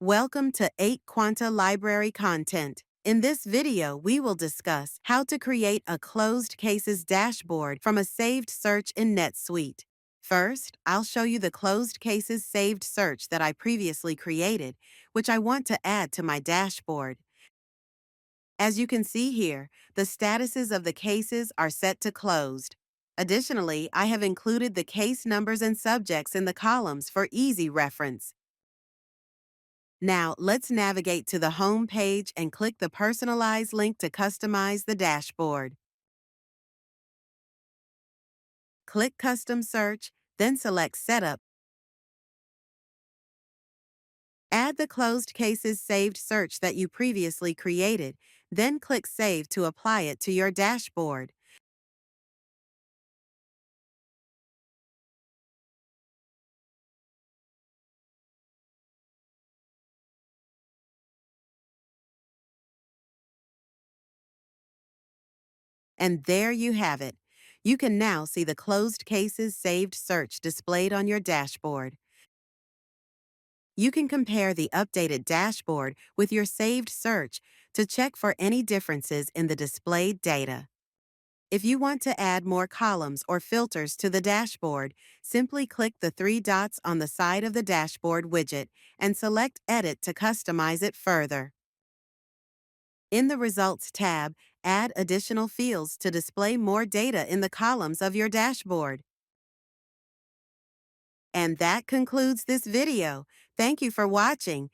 Welcome to 8 Quanta Library content. In this video, we will discuss how to create a closed cases dashboard from a saved search in NetSuite. First, I'll show you the closed cases saved search that I previously created, which I want to add to my dashboard. As you can see here, the statuses of the cases are set to closed. Additionally, I have included the case numbers and subjects in the columns for easy reference. Now, let's navigate to the home page and click the Personalize link to customize the dashboard. Click Custom Search, then select Setup. Add the closed cases saved search that you previously created, then click Save to apply it to your dashboard. And there you have it. You can now see the closed cases saved search displayed on your dashboard. You can compare the updated dashboard with your saved search to check for any differences in the displayed data. If you want to add more columns or filters to the dashboard, simply click the three dots on the side of the dashboard widget and select Edit to customize it further. In the Results tab, add additional fields to display more data in the columns of your dashboard. And that concludes this video. Thank you for watching.